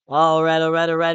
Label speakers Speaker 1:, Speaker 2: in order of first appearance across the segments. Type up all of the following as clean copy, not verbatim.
Speaker 1: All right.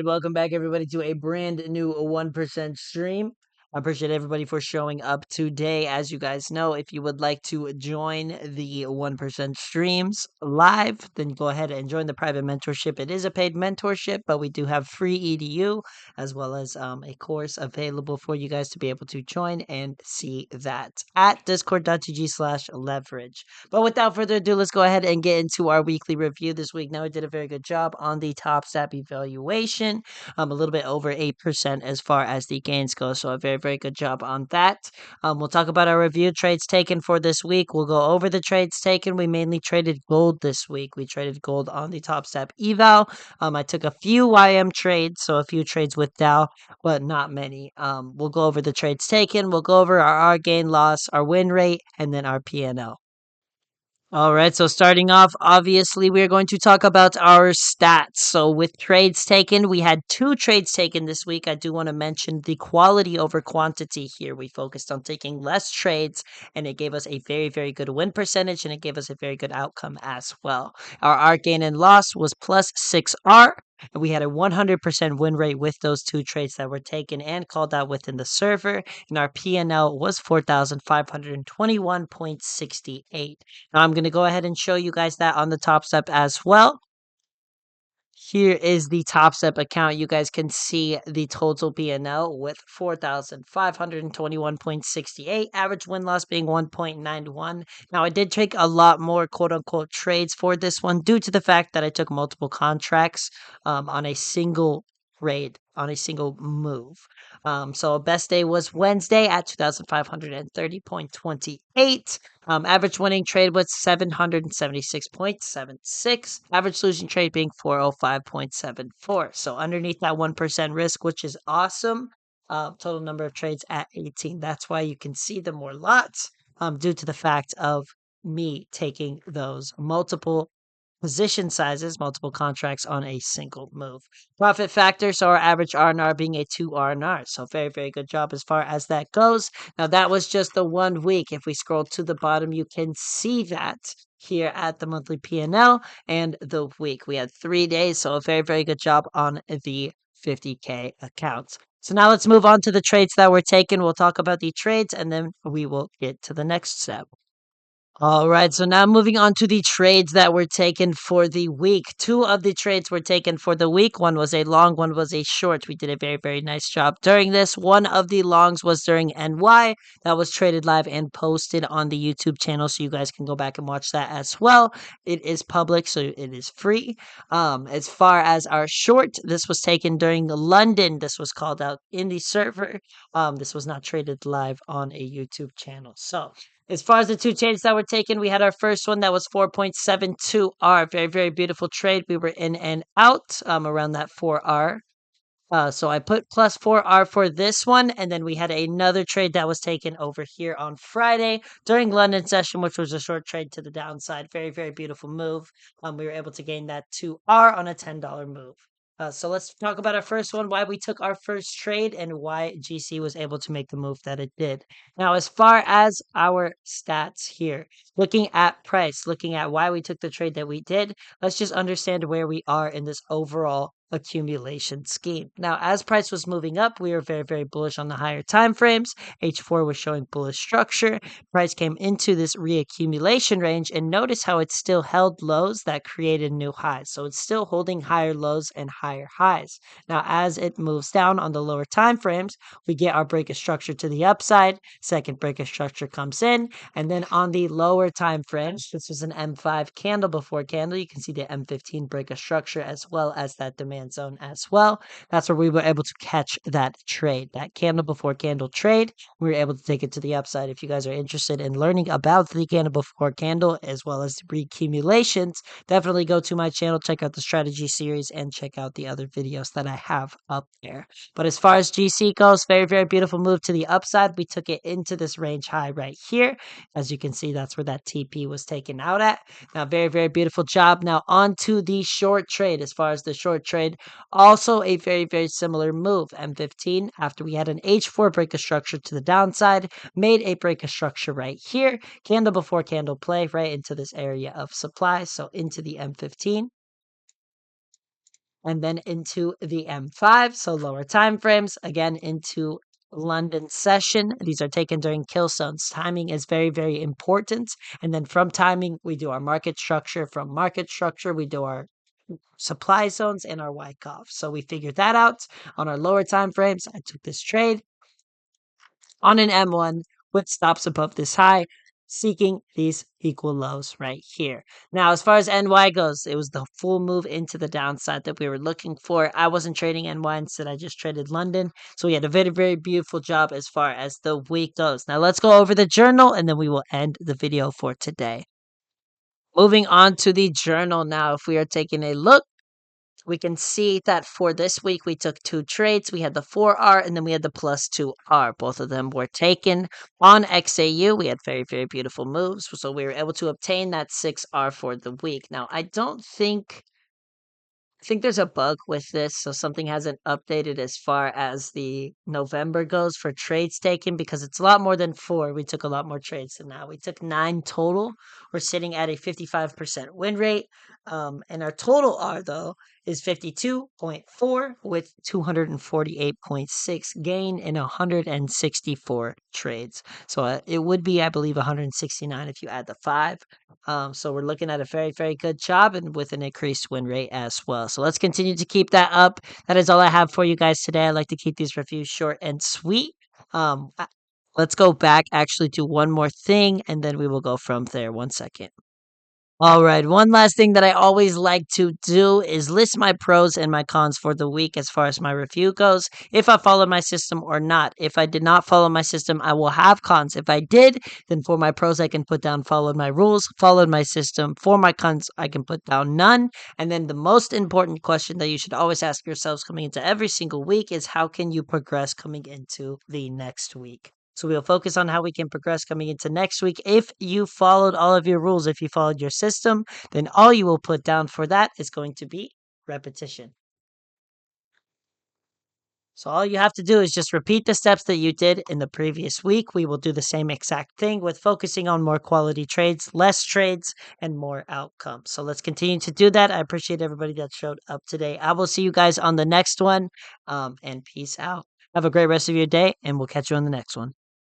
Speaker 1: Welcome back, everybody, to a brand new 1% stream. I appreciate everybody for showing up today. As you guys know, if you would like to join the 1% streams live, then go ahead and join the private mentorship. It is a paid mentorship, but we do have free EDU as well as a course available for you guys to be able to join and see that at discord.gg/leverage. But without further ado, let's go ahead and get into our weekly review this week. Now, we did a very good job on the top step evaluation, a little bit over 8% as far as the gains go. So, a very, very good job on that. We'll talk about our review trades taken for this week. We'll go over the trades taken. We mainly traded gold this week. We traded gold on the top step eval. I took a few YM trades, so a few trades with Dow, but not many. We'll go over the trades taken. We'll go over our gain loss, our win rate, and then our PNL. All right, so starting off, obviously, we're going to talk about our stats. So, with trades taken, we had 2 trades taken this week. I do want to mention the quality over quantity here. We focused on taking less trades, and it gave us a very, very good win percentage, and it gave us a very good outcome as well. Our R gain and loss was plus 6R. And we had a 100% win rate with those 2 trades that were taken and called out within the server. And our PNL was 4,521.68. Now I'm going to go ahead and show you guys that on the Top Step as well. Here is the Top Step account. You guys can see the total PNL with 4,521.68. Average win loss being 1.91. Now I did take a lot more quote unquote trades for this one due to the fact that I took multiple contracts on a single trade, on a single move. So best day was Wednesday at 2,530.28. Average winning trade was 776.76. Average losing trade being 405.74. So underneath that 1% risk, which is awesome. Total number of trades at 18. That's why you can see the more lots due to the fact of me taking those multiple position sizes, multiple contracts on a single move. Profit factor, so our average R&R being a 2 R&R. So very, very good job as far as that goes. Now that was just the 1 week. If we scroll to the bottom, you can see that here at the monthly P&L and the week. We had 3 days, so a very, very good job on the 50K accounts. So now let's move on to the trades that were taken. We'll talk about the trades and then we will get to the next step. All right, so now moving on to the trades that were taken for the week. 2 of the trades were taken for the week. One was a long, one was a short. We did a very, very nice job during this. One of the longs was during NY. That was traded live and posted on the YouTube channel, so you guys can go back and watch that as well. It is public, so it is free. As far as our short, this was taken during London. This was called out in the server. This was not traded live on a YouTube channel. So as far as the 2 trades that were taken, we had our first one that was 4.72R. Very, very beautiful trade. We were in and out around that 4R. So I put plus 4R for this one. And then we had another trade that was taken over here on Friday during London session, which was a short trade to the downside. Very, very beautiful move. We were able to gain that 2R on a $10 move. So let's talk about our first one, why we took our first trade and why GC was able to make the move that it did. Now, as far as our stats here, looking at price, looking at why we took the trade that we did, let's just understand where we are in this overall accumulation scheme. Now, as price was moving up, we were very, very bullish on the higher time frames. H4 was showing bullish structure. Price came into this reaccumulation range, and notice how it still held lows that created new highs. So it's still holding higher lows and higher highs. Now, as it moves down on the lower time frames, we get our break of structure to the upside. Second break of structure comes in, and then on the lower time frames, this was an M5 candle before candle. You can see the M15 break of structure as well as that demand zone as well. That's where we were able to catch that trade, that candle before candle trade. We were able to take it to the upside. If you guys are interested in learning about the candle before candle as well as the reaccumulations, definitely go to my channel, check out the strategy series, and check out the other videos that I have up there. But as far as GC goes, very, very beautiful move to the upside. We took it into this range high right here. As you can see, that's where that TP was taken out at. Now, very, very beautiful job. Now, on to the short trade. As far as the short trade, also a very, very similar move. M15, after we had an H4 break of structure to the downside, made a break of structure right here. Candle before candle play right into this area of supply. So into the M15. and then into the M5, so lower time frames, again into London session. These are taken during kill zones. Timing is very, very important. And then from timing, we do our market structure. From market structure, we do our supply zones and our Wyckoff. So we figured that out on our lower time frames. I took this trade on an M1 with stops above this high, seeking these equal lows right here. Now, as far as NY goes, it was the full move into the downside that we were looking for. I wasn't trading NY, instead I just traded London. So we had a very, very beautiful job as far as the week goes. Now let's go over the journal and then we will end the video for today. Moving on to the journal now, if we are taking a look, we can see that for this week, we took two trades. We had the 4R and then we had the plus 2R. Both of them were taken on XAU. We had very, very beautiful moves. So we were able to obtain that 6R for the week. Now, I think there's a bug with this, so something hasn't updated as far as the November goes for trades taken because it's a lot more than 4. We took a lot more trades than that. We took 9 total. We're sitting at a 55% win rate. And our total R, though, is 52.4 with 248.6 gain in 164 trades. So it would be, I believe, 169 if you add the 5. So we're looking at a very, very good job and with an increased win rate as well. So let's continue to keep that up. That is all I have for you guys today. I like to keep these reviews short and sweet. Let's go back actually to one more thing and then we will go from there. One second. All right. One last thing that I always like to do is list my pros and my cons for the week as far as my review goes. If I follow my system or not. If I did not follow my system, I will have cons. If I did, then for my pros, I can put down followed my rules, followed my system. For my cons, I can put down none. And then the most important question that you should always ask yourselves coming into every single week is how can you progress coming into the next week? So we'll focus on how we can progress coming into next week. If you followed all of your rules, if you followed your system, then all you will put down for that is going to be repetition. So all you have to do is just repeat the steps that you did in the previous week. We will do the same exact thing with focusing on more quality trades, less trades, and more outcomes. So let's continue to do that. I appreciate everybody that showed up today. I will see you guys on the next one, and peace out. Have a great rest of your day, and we'll catch you on the next one.